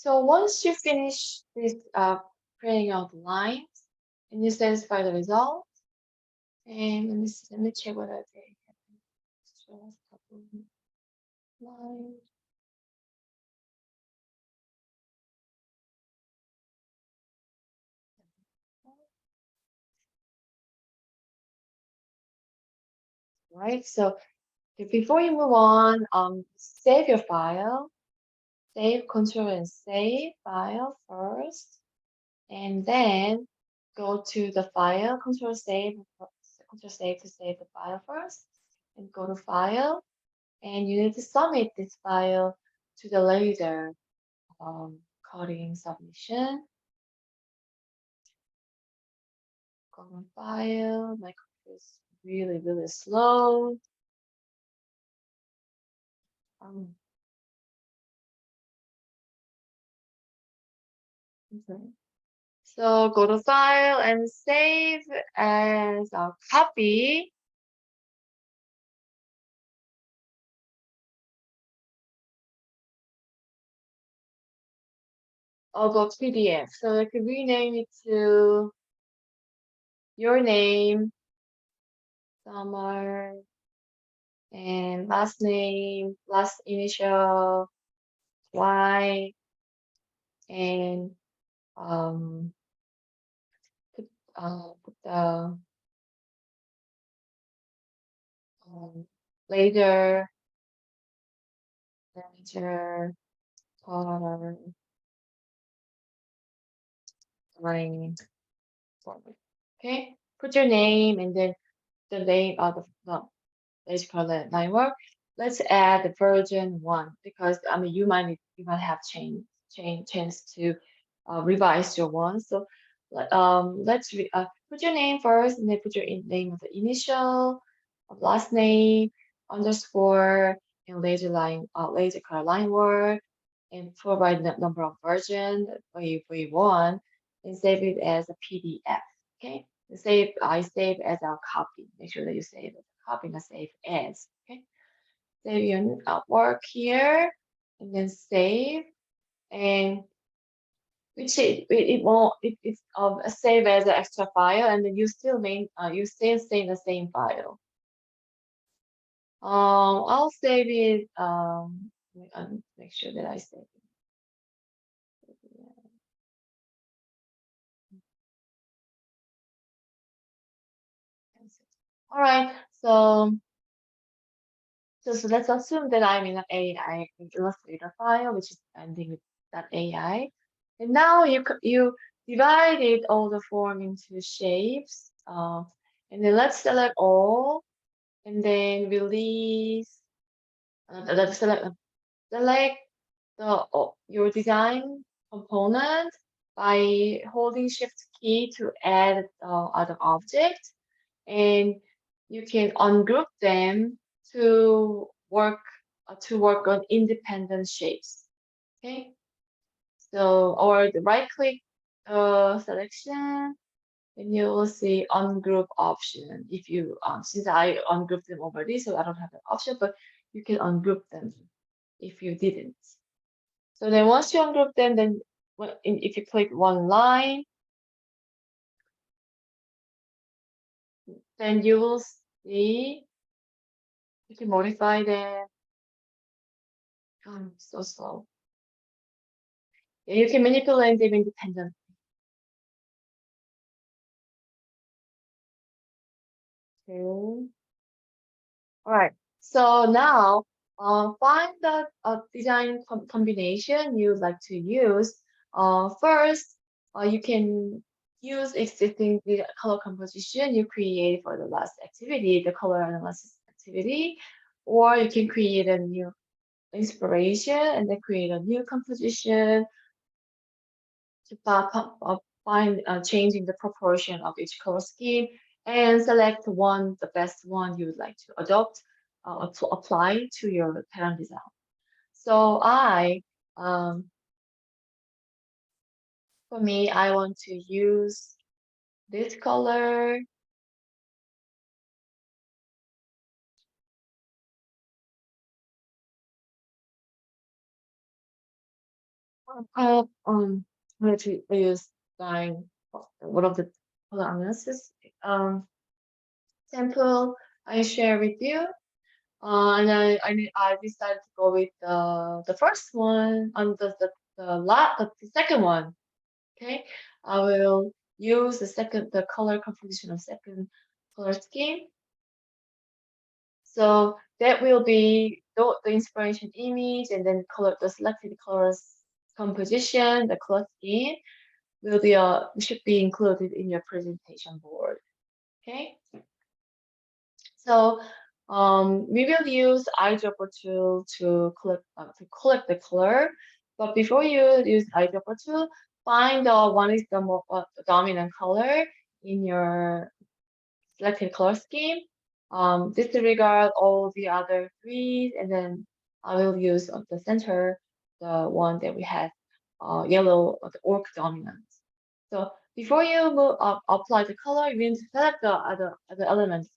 So once you finish this printing out the lines and you satisfy the result, and let me check whether they have extra couple of lines. Right, so before you move on, save your file, save, control and save file first, and then go to the file, control save to save the file first, and go to file, and you need to submit this file to the laser coding submission. Go on file, my computer is really slow. Okay. So go to file and save as a copy of a PDF. So I could rename it to your name, Summer, and last name, last initial, Y, and put put the later manager for line forward. Okay, put your name and then the name of the let's call it line work. Let's add the version 1 because I mean you might have chance to revise your one. So let's put your name first and then put your name of the initial, last name, underscore, and laser color line work, and provide the number of version for you want, and save it as a PDF. Okay, I save as a copy. Make sure that you save as a copy, not save as. Okay, save your work here, and then save, and which it won't it's save as an extra file, and then you still save the same file. I'll save it. Make sure that I save it. All right. So let's assume that I'm in an AI Illustrator file, which is ending with .ai. And now you divided all the form into shapes. And then let's select all, and then release. Let's select your design component by holding Shift key to add other object, and you can ungroup them to work on independent shapes. Okay, so or the right click selection, and you will see ungroup option. If you since I ungrouped them already, so I don't have that option, but you can ungroup them if you didn't. So then once you ungroup them, then if you click one line, then you will see you can modify them. So slow. Yeah, you can manipulate them independently. Okay. All right. So now, find the design combination you'd like to use. First, you can use existing color composition you create for the last activity, the color analysis activity, or you can create a new inspiration and then create a new composition to find changing the proportion of each color scheme, and select the best one you would like to adopt to apply to your pattern design. So for me, I want to use this color. I'm going to use one of the color analysis sample I share with you. And I decided to go with the first one and the second one. Okay, I will use the color composition of second color scheme. So that will be the inspiration image, and then the selected colors composition, the color scheme should be included in your presentation board. Okay. So we will use eyedropper tool to collect the color. But before you use eyedropper tool, find one is the more dominant color in your selected color scheme. Disregard all the other three, and then I will use the center, the one that we have, yellow, the orc dominant. So before you apply the color, you need to select the other elements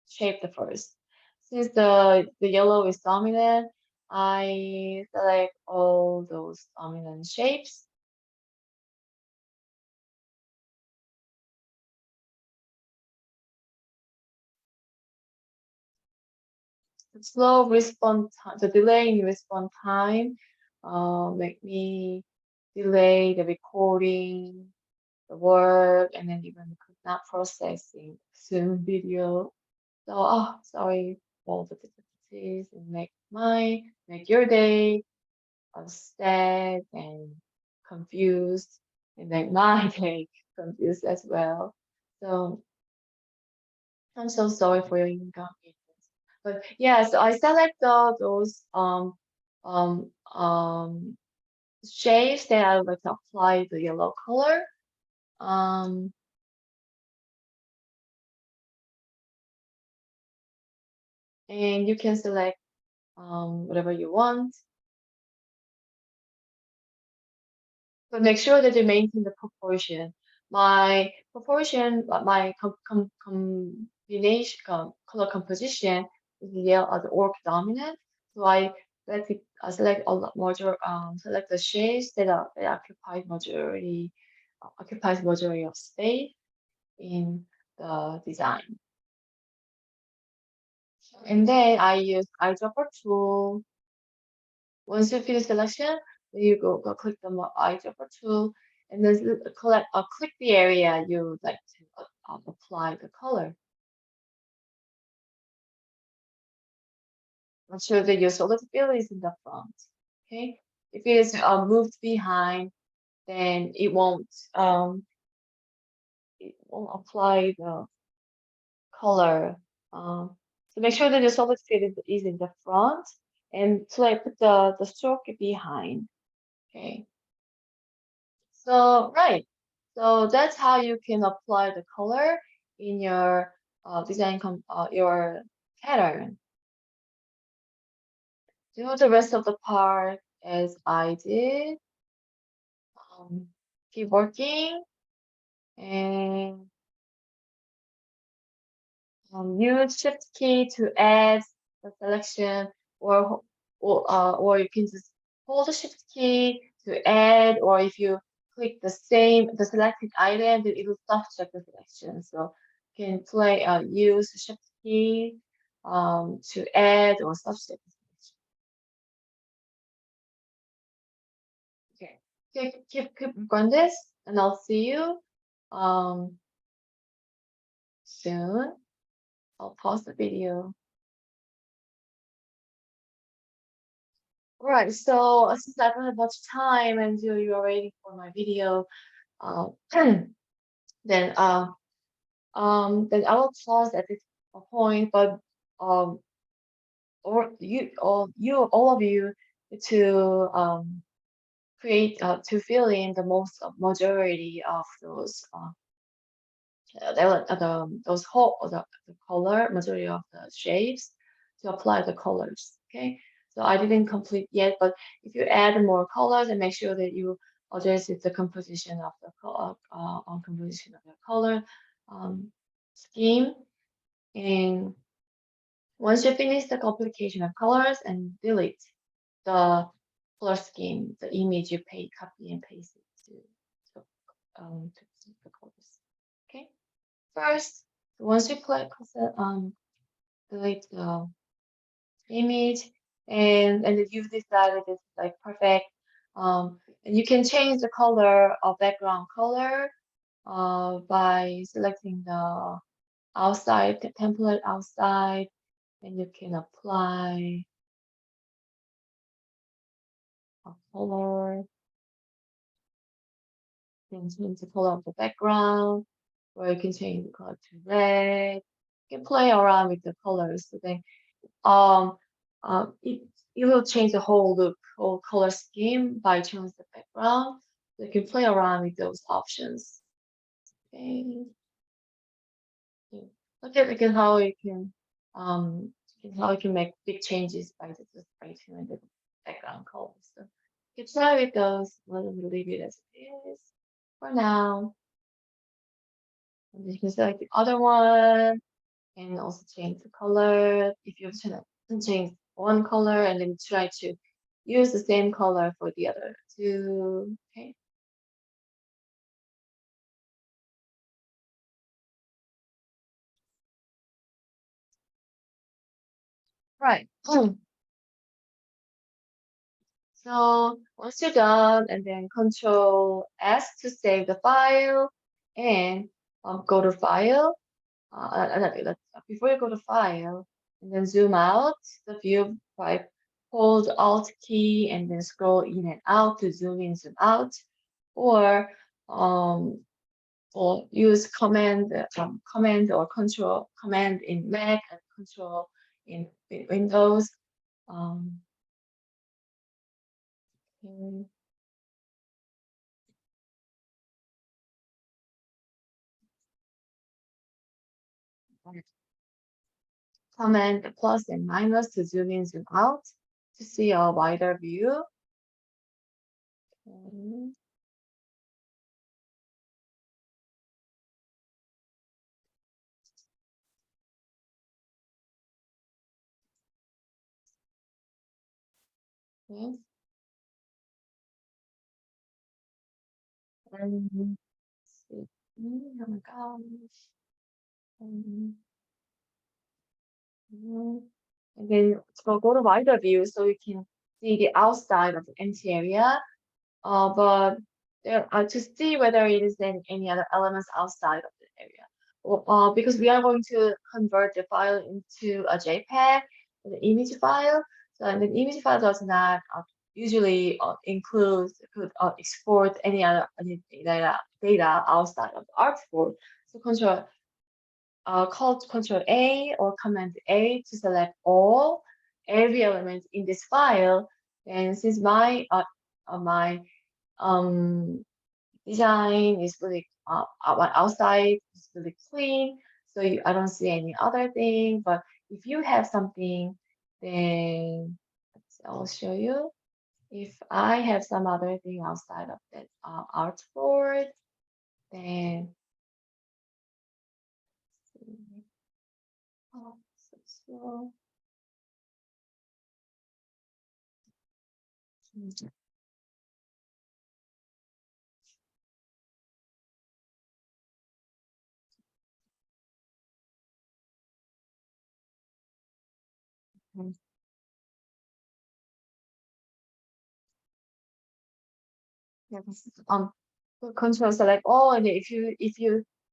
shape the first. Since the yellow is dominant, I select all those dominant shapes. The slow response time, the delay in response time, make me delay the recording, the work, and then even not processing Zoom video. So, sorry for the difficulties, and make your day sad and confused, and make my day confused as well. So I'm so sorry for your inconvenience. But yeah, so I select those um um shades that I would like to apply the yellow color. Um and you can select whatever you want. But make sure that you maintain the proportion. My proportion, my combination, color composition is the orc dominant. So I select a lot select the shades that occupies majority of space in the design. And then I use eyedropper tool. Once you finish selection, then you go click the eyedropper tool, and then click the area you would like to apply the color. Make sure that your solid fill is in the front. Okay, if it is moved behind, then it won't apply the color. So make sure that your solid fill is in the front, and put the stroke behind. Okay. So, right. So that's how you can apply the color in your your pattern. Do the rest of the part as I did. Keep working and use Shift key to add the selection, or you can just hold the Shift key to add, or if you click the selected item, then it will self-check the selection. So you can use the Shift key to add or self-check the selection. Okay, keep on this, and I'll see you soon. I'll pause the video. Right, so since I don't have much time and you are waiting for my video, uh, then then I will pause at this point. But um, all of you to to fill in the most majority of those those whole the color majority of the shapes to apply the colors. Okay, so I didn't complete yet, but if you add more colors, and make sure that you address the composition of the composition of the color scheme. And once you finish the application of colors, and delete the color scheme, the image you copy and paste it to the colors. Okay. First, once you delete the image and you've decided it's like perfect, and you can change the color of background color by selecting the outside the template outside, and you can apply a color. You can change the color of the background, or you can change the color to red. You can play around with the colors. So then, um, it will change the whole look, whole color scheme by changing the background. So you can play around with those options. Okay. Yeah. Look at how you can make big changes by just by changing the background colors. So you can try with those. We'll leave it as it is for now. And you can select the other one and also change the color. If you change one color and then try to use the same color for the other two. Okay. Right. So once you're done, and then Control S to save the file, and go to File. Before you go to File, and then zoom out the view by hold Alt key and then scroll in and out to zoom in, zoom out, or um, or use command or control command in Mac and control in Windows. Um, okay. Command plus and minus to zoom in, zoom out to see a wider view. Okay. Yes. And see. Oh my gosh. Um, and then go to wider view so you can see the outside of the interior. But there to see whether it is any other elements outside of the area. Because we are going to convert the file into a JPEG, the image file. So and the image file does not usually could export any data outside of the artboard. So Control A or Command A to select all every element in this file. And since my um design is really outside is really clean, so I don't see any other thing. But if you have something, then I'll show you. If I have some other thing outside of that artboard, then oh, so slow. Mhm. Yes. Control select all, and if you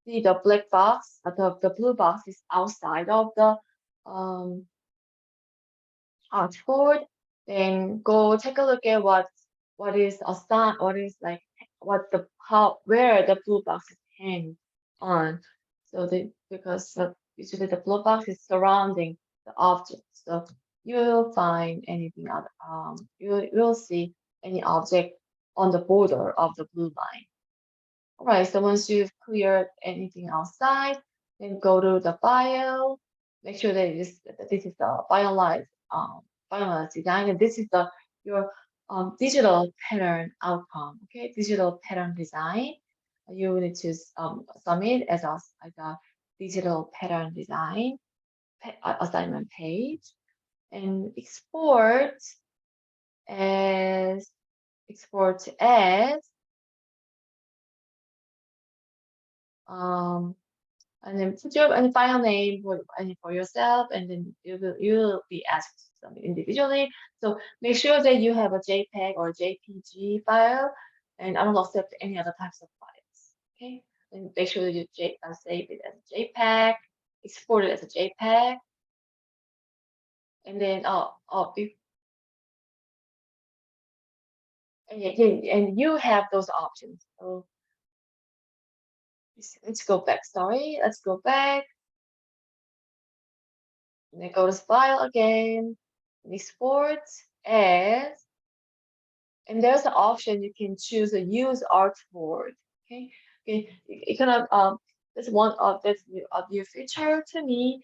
see the black box, the blue box is outside of the um artboard, then go take a look at what is assigned, what is like what the how where the blue box is hanging on. So because usually the blue box is surrounding the object, so you will find anything other you will see any object on the border of the blue line. All right, so once you've cleared anything outside, then go to the file, make sure that this is the finalized design, and this is your digital pattern outcome. Okay, digital pattern design. You need to submit as a digital pattern design assignment page and export. as export as and then put your and file name for yourself, and then you will be asked something individually. So make sure that you have a JPEG or JPG file, and I don't accept any other types of files. Okay, and make sure that you save it as a JPEG, export it as a JPEG, and then and you have those options. So let's go back. Sorry, let's go back. And then go to file again, export as, and there's an option you can choose a use artboard. Okay, you can that's one of that's new feature to me.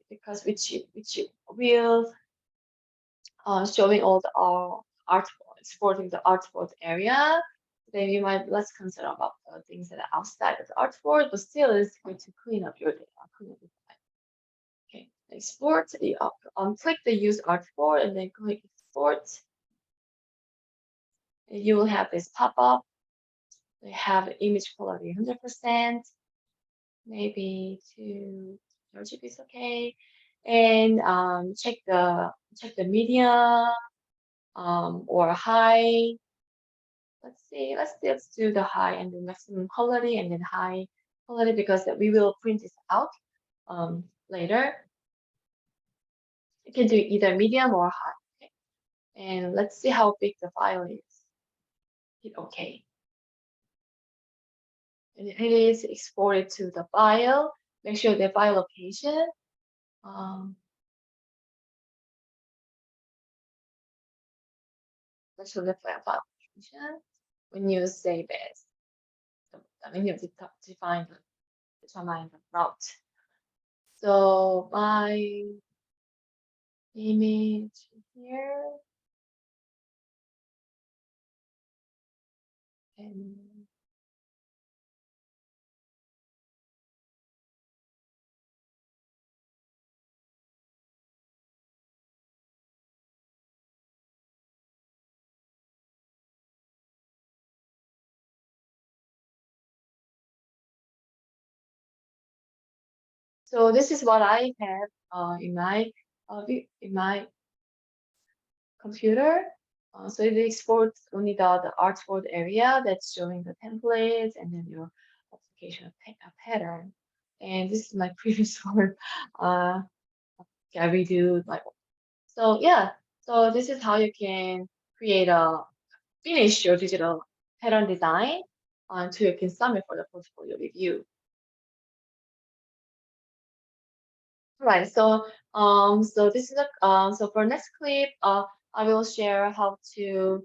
Because which will showing all the art exporting the artboard area. Then you might less concerned about things that are outside of the artboard, but still it's good to clean up your data, clean up your file. Okay, export. You click the use artboard and then click export. And you will have this pop up. They have image quality 100%, maybe 2 GB is okay, and check the medium or high. Let's see, let's do the high and the maximum quality and then high quality, because we will print this out later. You can do either medium or high. Okay? And let's see how big the file is. Hit OK. And it is exported to the file. Make sure the file location. Make sure the file location when you save it. When you determine the route. So my image here, and so this is what I have in my computer. So it exports only the artboard area that's showing the templates and then your application pattern. And this is my previous work. I redo my. So yeah, so this is how you can finish your digital pattern design until you can submit for the portfolio review. Right. So this is so for next clip, I will share how to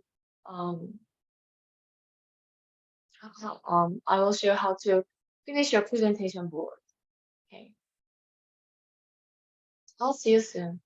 I will share how to finish your presentation board. Okay. I'll see you soon.